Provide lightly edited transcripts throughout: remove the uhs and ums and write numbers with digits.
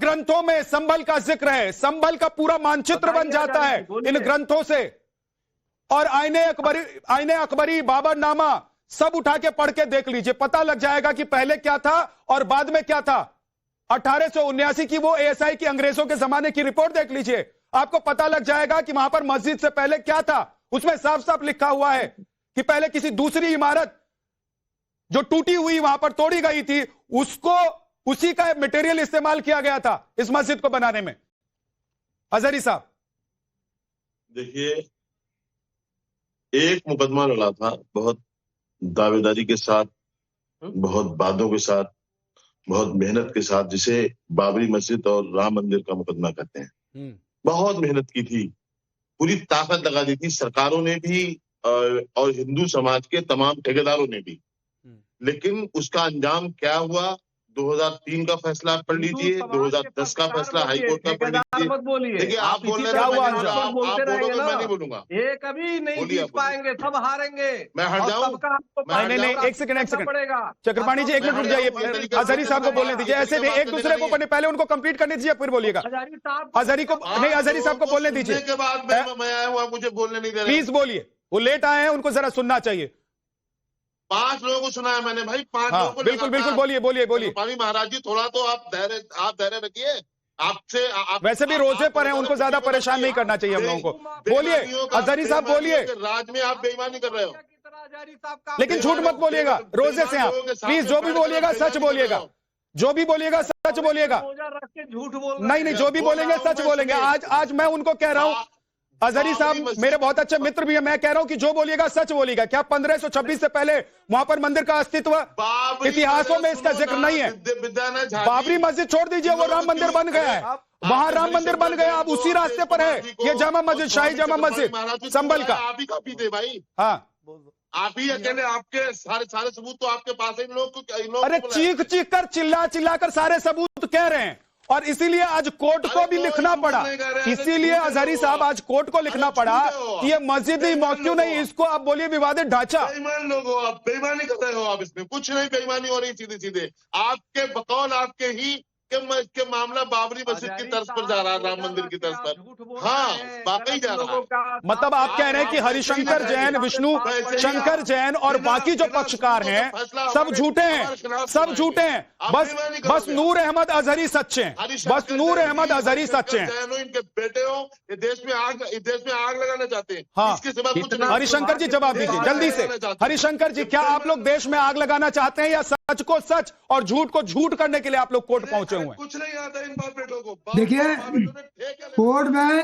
ग्रंथों में संभल का जिक्र है, संभल का पूरा मानचित्र बन जाता है इन ग्रंथों से। और आईने अकबरी, बाबरनामा सब उठा के पढ़ के देख लीजिए, पता लग जाएगा कि पहले क्या था और बाद में क्या था। 1879 की वो एएसआई की अंग्रेजों के जमाने की रिपोर्ट देख लीजिए, आपको पता लग जाएगा कि वहां पर मस्जिद से पहले क्या था। उसमें साफ साफ लिखा हुआ है कि पहले किसी दूसरी इमारत जो टूटी हुई वहां पर तोड़ी गई थी, उसी का मटेरियल इस्तेमाल किया गया था इस मस्जिद को बनाने में। अजहरी साहब देखिए, एक मुकदमा लड़ा था बहुत दावेदारी के साथ, बहुत वादों के साथ, बहुत मेहनत के साथ, जिसे बाबरी मस्जिद और राम मंदिर का मुकदमा कहते हैं। बहुत मेहनत की थी, पूरी ताकत लगा दी थी सरकारों ने भी और हिंदू समाज के तमाम ठेकेदारों ने भी। लेकिन उसका अंजाम क्या हुआ? 2003 का फैसला पढ़ लीजिए, 2010 का फैसला हाईकोर्ट का पढ़ लीजिए। देखिए, आप बोल रहे हैं, आप बोलोगे, मैं नहीं बोलूंगा। ये कभी नहीं जीत पाएंगे, सब हारेंगे। मैं हट जाऊं? नहीं, एक सेकंड चक्रपाणी जी, एक मिनट रुक जाइए, अजहरी साहब को बोलने दीजिए। ऐसे नहीं, एक दूसरे को पहले उनको कंप्लीट करने दीजिए, फिर बोलिएगा। अजहरी साहब को बोलने दीजिए। के बाद मैं आया हूँ, मुझे बोलने नहीं दे रहे। प्लीज बोलिए, वो लेट आए हैं, उनको जरा सुनना चाहिए। 5 लोगों को सुना है मैंने भाई, 5 हाँ, लोगों को। बिल्कुल बोलिए। पानी महाराज जी, थोड़ा तो आप धैर्य रखिए। आपसे वैसे भी रोजे पर हैं, उनको ज्यादा परेशान नहीं करना चाहिए हम लोगों को। बोलिए अजहरी साहब, बोलिए। राज में आप बेईमानी कर रहे हो, लेकिन झूठ मत बोलिएगा, रोजे से आप प्लीज जो भी बोलिएगा सच बोलिएगा, जो भी बोलिएगा सच बोलिएगा। झूठ बोल नहीं, जो भी बोलेंगे सच बोलेंगे। आज मैं उनको कह रहा हूं, अजहरी साहब मेरे बहुत अच्छे मित्र भी है, मैं कह रहा हूं कि जो बोलिएगा सच बोलिएगा। क्या 1526 से पहले वहां पर मंदिर का अस्तित्व इतिहासों में इसका जिक्र नहीं है? बाबरी मस्जिद छोड़ दीजिए, वो राम मंदिर बन गया है, वहां राम मंदिर बन गया, अब उसी रास्ते पर है ये जामा मस्जिद, शाही जामा मस्जिद संभल का। आप ही काफी थे भाई, हाँ आप ही अकेले, आपके सारे सबूत तो आपके पास है। इन लोग अरे चीख कर चिल्ला कर सारे सबूत कह रहे हैं, और इसीलिए आज कोर्ट को भी लिखना पड़ा। इसीलिए अजहरी साहब आज कोर्ट को लिखना पड़ा कि ये मस्जिद ही क्यों नहीं, इसको आप बोलिए विवादित ढांचा। बेईमान लोग हो आप, बेईमानी कर रहे हो आप, इसमें कुछ नहीं बेईमानी हो रही। सीधे आपके बकौल आपके ही के मामला बाबरी मस्जिद की तर्ज पर जा रहा है, राम मंदिर की तर्ज पर। हाँ, वाकई जा रहा है। मतलब आप कह रहे हैं कि हरिशंकर जैन, विष्णु शंकर जैन और बाकी जो पक्षकार हैं सब झूठे हैं, सब झूठे हैं। बस नूर अहमद अजहरी सच्चे हैं, बस नूर अहमद अजहरी सच्चे हैं। इनके बेटे हो, ये देश में आग लगाना चाहते हैं। हाँ, इसके सिवा कुछ नहीं। हरिशंकर जी जवाब दीजिए जल्दी से। हरिशंकर जी, क्या आप लोग देश में आग लगाना चाहते हैं, या सच को सच और झूठ को झूठ करने के लिए आप लोग कोर्ट पहुंचे हुए हैं? कुछ नहीं आता इन बाप बेटों को। देखिए, कोर्ट में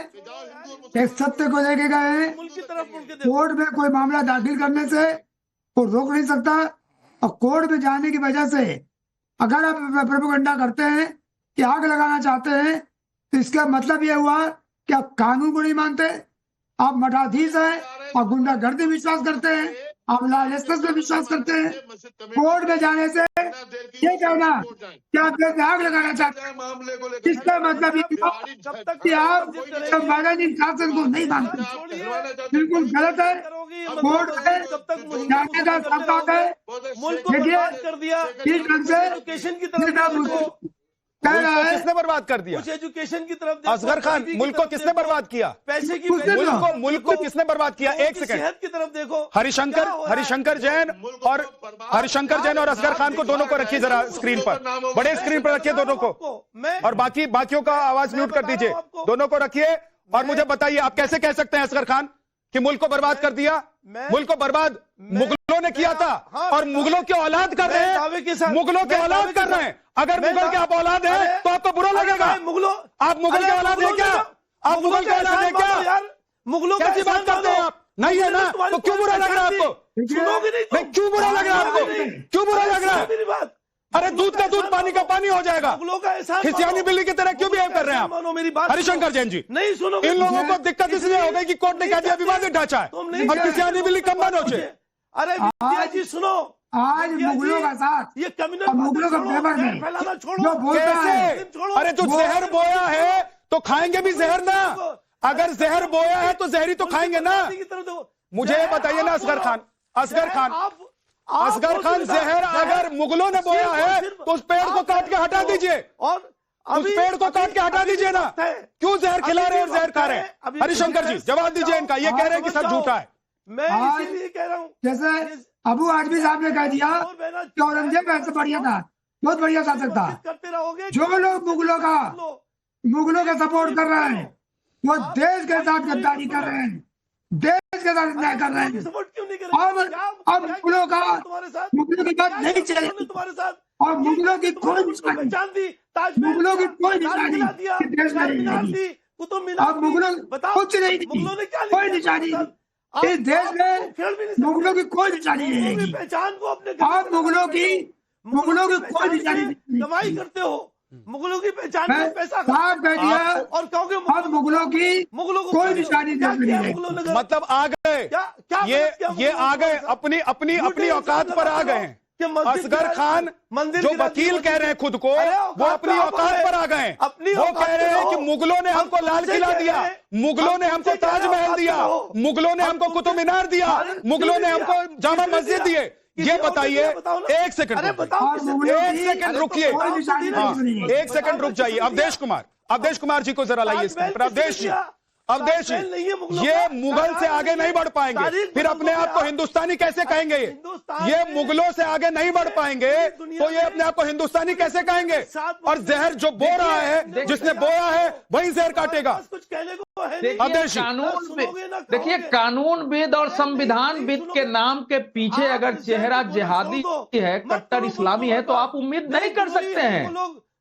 एक सत्य को लेके गए, कोर्ट में कोई मामला दाखिल करने से कोई रोक नहीं सकता। और कोर्ट में जाने की वजह से अगर आप प्रोपेगेंडा करते हैं कि आग लगाना चाहते हैं, तो इसका मतलब यह हुआ कि आप कानून को नहीं मानते, आप मठाधीश हैं, आप गुंडागर्दी विश्वास करते हैं, आप लॉलेसनेस में विश्वास करते हैं। कोर्ट में जाने से ये कहना कि आप देश में आग लगाना चाहते हैं, मामले को लेकर इसका मतलब ये कि आप संवैधानिक शासन को नहीं मानते, बिल्कुल गलत है। कोर्ट में जाने का सबक है। देखिए, इस ढंग से किसने बर्बाद कर दिया? कुछ एजुकेशन की तरफ असगर खान, मुल्क को किसने बर्बाद किया? पैसे की मुल्क को किसने बर्बाद किया? एक सेकंड, सेहत की तरफ देखो। हरिशंकर जैन और असगर खान को दोनों को रखिए जरा स्क्रीन पर, बड़े स्क्रीन पर रखिए दोनों को, और बाकियों का आवाज म्यूट कर दीजिए। दोनों को रखिए और मुझे बताइए, आप कैसे कह सकते हैं असगर खान कि मुल्क को बर्बाद कर दिया? मुल्क को बर्बाद मुगलों ने किया था, और मुगलों के औलाद कर रहे हैं, मुगलों के औलाद कर रहे हैं। अगर मुगल के आप औलाद हैं तो आपको बुरा लगेगा। आप मुगल के औलाद है क्या? आप मुगल के औलाद है क्या? मुगलों कैसी बात करते हैं आप? नहीं है ना, तो क्यों बुरा लग रहा है आपको? नहीं, क्यों बुरा लग रहा है आपको? क्यों बुरा लग रहा है? अरे दूध का दूध, पानी का पानी हो जाएगा। खिसियानी बिल्ली की तरह क्यों बिहेव कर रहे हैं आप? मेरी बात हरिशंकर जैन जी, नहीं सुनो। इन लोगों को दिक्कत इसलिए हो गई कि कोर्ट ने कह दिया विवादित ढांचा है, और खिसियानी बिल्ली कम नोचे। अरे विद्या जी सुनो, आज मुगलों का साथ, ये कम्युनल मुगलों का फेवर में फैलाना छोड़ो। जो बोलता है, अरे जो जहर बोया है तो खाएंगे भी जहर ना। अगर जहर बोया है तो जहरी तो खाएंगे ना। मुझे बताइए ना असगर खान, जहर अगर मुगलों ने बोया है तो उस पेड़ को काट के हटा दीजिए। उस पेड़ को काट के हटा दीजिए ना। क्यों जहर खिला रहे हैं और जहर खा रहे हैं? हरिशंकर जी जवाब दीजिए इनका, ये कह रहे हैं कि सब झूठा है। मैं इसीलिए कह रहा हूँ, जैसे अबू आजमी साहब ने कह दिया कि औरंगजेब ऐसे बढ़िया था, बहुत बढ़िया शासक था। करते रहोगे। जो लोग मुगलों का सपोर्ट कर रहे हैं वो देश के साथ गद्दारी कर रहे हैं, देश के साथ अन्याय कर रहे हैं। सपोर्ट क्यों नहीं कर रहे? अब मुगलों की बात नहीं चलेगी तुम्हारे साथ, और मुगलों की कोई निशानी, पहचान दी, मुगलों की कोई निशानी देश में नहीं रहेगी। अब मुगलों कुछ नहीं दी, कोई निशानी इस देश में मुगलों की कोई निशानी नहीं रहेगी। पहचान को अपने आप मुगलों की कोई निशानी कमाई करते हो, मुगलों की पहचान मैं को पैसा साफ कह दिया, और कहोगे अब मुगलों को कोई निशानी देश में नहीं रहेगी। मतलब आ गए, ये आ गए, अपनी औकात पर आ गए हैं। असगर खान जो वकील कह रहे हैं खुद को, वो अपनी औकात पर आ गए। वो कह रहे हैं कि मुगलों ने हमको लाल किला दिया, मुगलों ने हमको ताजमहल दिया, मुगलों ने हमको कुतुब मीनार दिया, मुगलों ने हमको जामा मस्जिद दिए। ये बताइए, एक सेकंड रुकिए, एक सेकंड रुक जाइए। अवधेश कुमार जी को जरा लाइए स्क्रीन पर। अवधेश जी, ये मुगल से आगे नहीं बढ़ पाएंगे, फिर अपने आप को हिंदुस्तानी कैसे कहेंगे? ये मुगलों से आगे नहीं बढ़ पाएंगे तो ये अपने आप को हिंदुस्तानी कैसे कहेंगे? और जहर जो बो रहा है, जिसने बोया है वही जहर काटेगा। देखिए, कानूनविद और संविधानविद के नाम के पीछे अगर चेहरा जिहादी है, कट्टर इस्लामी है, तो आप उम्मीद नहीं कर सकते हैं।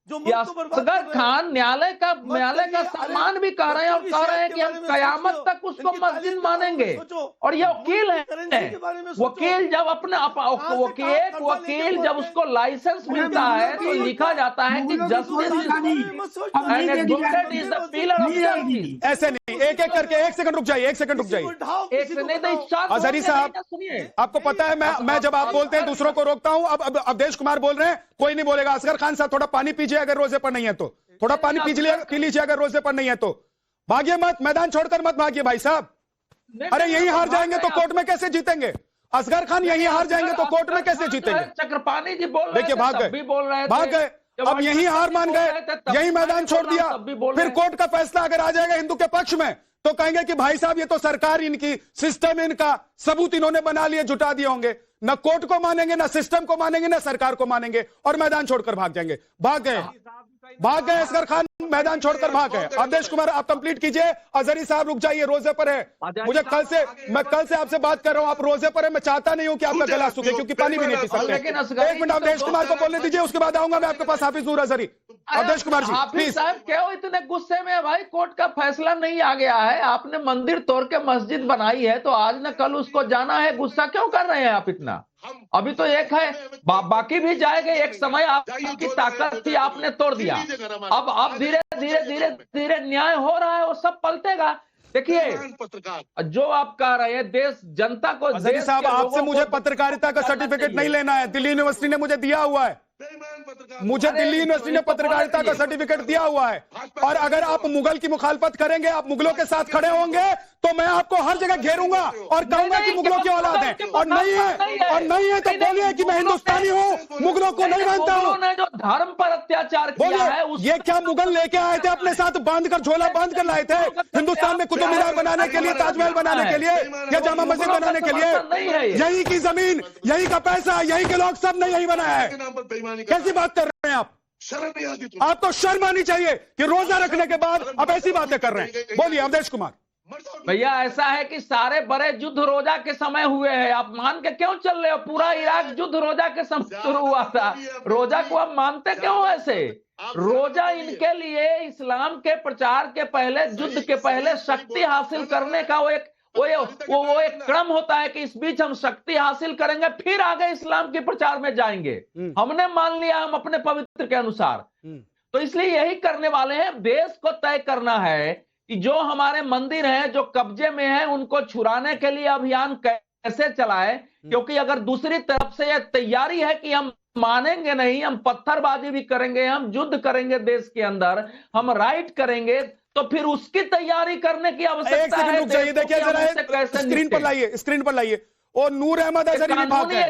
असगर खान न्यायालय का सम्मान भी कर रहे हैं और कह रहे हैं कि हम कयामत तक उसको मस्जिद मानेंगे। और ये वकील है, वकील जब उसको लाइसेंस मिलता है तो लिखा जाता है कि justice is the pillar of justice. ऐसे नहीं, एक एक करके, एक सेकंड रुक जाइए। अजहरी साहब, आपको पता है मैं जब आप बोलते हैं दूसरों को रोकता हूं। अब अवधेश कुमार बोल रहे हैं, कोई नहीं बोलेगा। असगर खान साहब थोड़ा पानी पीजिए अगर रोजे पर नहीं है तो, थोड़ा पानी पी लीजिए अगर रोजे पर नहीं है तो। भागिए मत, मैदान छोड़कर मत भागिए भाई साहब। अरे यही हार जाएंगे तो कोर्ट में कैसे जीतेंगे? असगर खान यही हार जाएंगे तो कोर्ट में कैसे जीतेंगे? चक्रपाणी जी बोल रहे, देखिए भाग गए। अब यही हार मान गए, यही मैदान छोड़ दिया। फिर कोर्ट का फैसला अगर आ जाएगा हिंदू के पक्ष में तो कहेंगे कि भाई साहब ये तो सरकार इनकी, सिस्टम इनका, सबूत इन्होंने बना लिए, जुटा दिए होंगे। न कोर्ट को मानेंगे, न सिस्टम को मानेंगे, न सरकार को मानेंगे और मैदान छोड़कर भाग जाएंगे। भाग गए असगर खान, मैदान छोड़कर भाग गए। अवधेश कुमार आप कंप्लीट कीजिए। अजहरी साहब रुक जाइए, रोजे पर है। मैं कल से आपसे बात कर रहा हूं, आप रोजे पर है। मैं चाहता नहीं हूं कि आपका गला सूखे क्योंकि पानी भी नहीं पी सकते। एक मिनट अवधेश कुमार को बोलने दीजिए, उसके बाद आऊंगा मैं आपके पास। हाफिज नूर अजहरी, अवधेश कुमार जी प्लीज। साहब क्यों इतने गुस्से में है भाई? कोर्ट का फैसला नहीं आ गया है, आपने मंदिर तोड़ के मस्जिद बनाई है तो आज न कल उसको जाना है। गुस्सा क्यों कर रहे हैं आप इतना? अभी तो एक है, बाकी भी जाएंगे। एक समय आपकी ताकत थी, आपने तोड़ दिया। अब धीरे धीरे न्याय हो रहा है, वो सब पलटेगा। देखिए, जो आप कह रहे हैं देश जनता को, अजहरी साहब आपसे मुझे पत्रकारिता का सर्टिफिकेट नहीं लेना है, दिल्ली यूनिवर्सिटी ने मुझे दिया हुआ है। मुझे दिल्ली यूनिवर्सिटी ने पत्रकारिता का सर्टिफिकेट दिया हुआ है। और अगर आप मुगल की मुखालफत करेंगे, आप मुगलों के साथ खड़े होंगे तो मैं आपको हर जगह घेरूंगा और कहूंगा कि मुगलों की औलाद है। और नहीं है तो बोलिए कि मैं हिंदुस्तानी हूँ, मुगलों को नहीं मानता हूँ। जो धर्म पर अत्याचार किया है, ये क्या मुगल लेके आए थे अपने साथ, बांधकर, झोला बांध कर लाए थे हिंदुस्तान में कुतुब मीनार बनाने के लिए, ताजमहल बनाने के लिए, या जामा मस्जिद बनाने के लिए? यही की जमीन, यही का पैसा, यही के लोग, सब ने यही बनाया है। कैसी बात कर रहे हैं आप? आपको शर्म आनी चाहिए कि रोजा रखने के बाद आप ऐसी बातें कर रहे हैं। बोलिए अवधेश कुमार। भैया ऐसा है कि सारे बड़े युद्ध रोजा के समय हुए हैं, आप मान के क्यों चल रहे हो? पूरा इराक युद्ध रोजा के समय शुरू हुआ था, रोजा को आप मानते क्यों ऐसे? रोजा इनके लिए इस्लाम के प्रचार के पहले, युद्ध के पहले शक्ति हासिल करने का वो एक क्रम होता है कि इस बीच हम शक्ति हासिल करेंगे, फिर आगे इस्लाम के प्रचार में जाएंगे। हमने मान लिया हम अपने पवित्र के अनुसार, तो इसलिए यही करने वाले हैं। देश को तय करना है कि जो हमारे मंदिर हैं, जो कब्जे में हैं, उनको छुड़ाने के लिए अभियान कैसे चलाएं। क्योंकि अगर दूसरी तरफ से यह तैयारी है कि हम मानेंगे नहीं, हम पत्थरबाजी भी करेंगे, हम युद्ध करेंगे देश के अंदर, हम राइट करेंगे, तो फिर उसकी तैयारी करने की आवश्यकता है। रुक जाइए, देखिए जरा स्क्रीन पर लाइए वो नूर अहमद अजहरी भी भाग गए।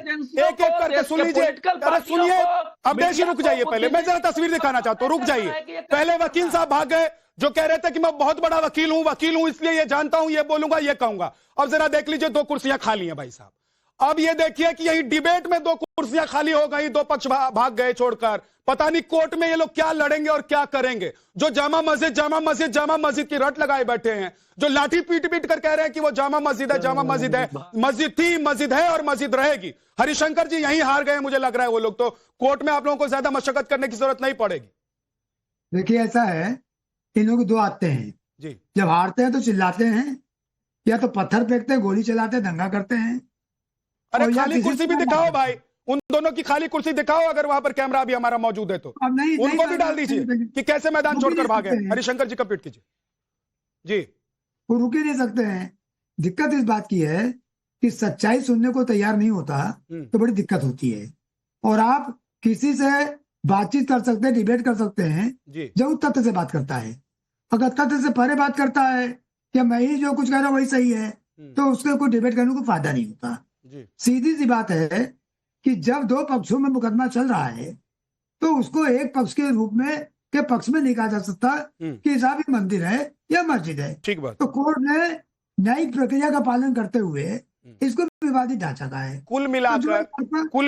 एक एक करके सुन लीजिए। अरे सुनिए, अवधेश जी रुक जाइए, पहले मैं जरा तस्वीर दिखाना चाहता हूँ, रुक जाइए। पहले वकील साहब भाग गए जो कह रहे थे कि मैं बहुत बड़ा वकील हूं इसलिए ये जानता हूं, ये बोलूंगा, ये कहूंगा। अब जरा देख लीजिए, 2 कुर्सियां खाली हैं भाई साहब। अब ये देखिए कि यही डिबेट में 2 कुर्सियां खाली हो गई, 2 पक्ष भाग गए छोड़कर। पता नहीं कोर्ट में ये लोग क्या लड़ेंगे और क्या करेंगे। जो जामा मस्जिद की रट लगाए बैठे हैं, जो लाठी पीट कर कह रहे हैं कि वो जामा मस्जिद है, मस्जिद थी, मस्जिद है और मस्जिद रहेगी। हरिशंकर जी यहीं हार गए मुझे लग रहा है। वो लोग तो कोर्ट में आप लोगों को ज्यादा मशक्कत करने की जरूरत नहीं पड़ेगी। देखिए ऐसा है, इन लोग 2 आते हैं जी, जब हारते हैं तो चिल्लाते हैं, या तो पत्थर फेंकते हैं, गोली चलाते हैं, दंगा करते हैं। अरे खाली कुर्सी भी दिखाओ भाई, उन दोनों की खाली कुर्सी दिखाओ, अगर वहां पर कैमरा भी हमारा मौजूद है तो अब नहीं, उनको भी डाल दीजिए कि कैसे मैदान छोड़कर भागे। हरिशंकर जी कंप्लीट कीजिए जी। वो रुक ही नहीं सकते हैं। दिक्कत इस बात की है कि सच्चाई सुनने को तैयार नहीं होता तो बड़ी दिक्कत होती है। और आप किसी से बातचीत कर सकते हैं, डिबेट कर सकते हैं जब तथ्य से बात करता है। अगर तथ्य से परे बात करता है कि मैं ही जो कुछ कह रहा हूँ वही सही है, तो उसके कोई डिबेट करने को फायदा नहीं होता। सीधी सी बात है कि जब 2 पक्षों में मुकदमा चल रहा है तो उसको एक पक्ष के रूप में के पक्ष में नहीं कहा जा सकता कि साहब ये मंदिर है या मस्जिद है। ठीक बात। तो कोर्ट ने न्यायिक प्रक्रिया का पालन करते हुए इसको विवादित ढांचा का है। कुल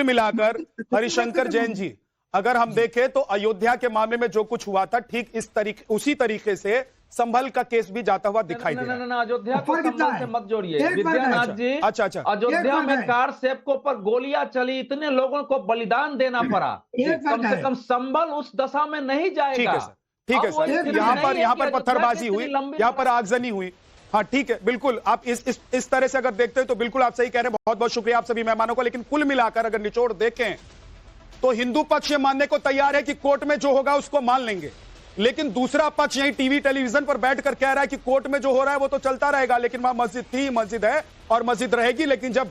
मिलाकर हरिशंकर जैन जी, अगर हम देखें तो अयोध्या के मामले में जो कुछ हुआ था, ठीक उसी तरीके से संभल का केस भी जाता हुआ दिखाई दे रहा है। अयोध्या को संभल से मत जोड़िए विद्यानाथ जी। अच्छा, अयोध्या में कार सेब को पर गोलियां चली, इतने लोगों को बलिदान देना पड़ा। कम से कम संभल उस दशा में नहीं जाएगा। ठीक है सर, यहाँ पर पत्थरबाजी हुई, यहाँ पर आगजनी हुई। हाँ ठीक है, बिल्कुल आप इस तरह से अगर देखते हैं तो बिल्कुल आप सही कह रहे हैं। बहुत बहुत शुक्रिया आप सभी मेहमानों को। लेकिन कुल मिलाकर अगर निचोड़ देखें तो हिंदू पक्ष ये मानने को तैयार है कि कोर्ट में जो होगा उसको मान लेंगे, लेकिन दूसरा पक्ष यही टीवी टेलीविजन पर बैठकर कह रहा है कि कोर्ट में जो हो रहा है वो तो चलता रहेगा, लेकिन वहां मस्जिद थी, मस्जिद है और मस्जिद रहेगी। लेकिन जब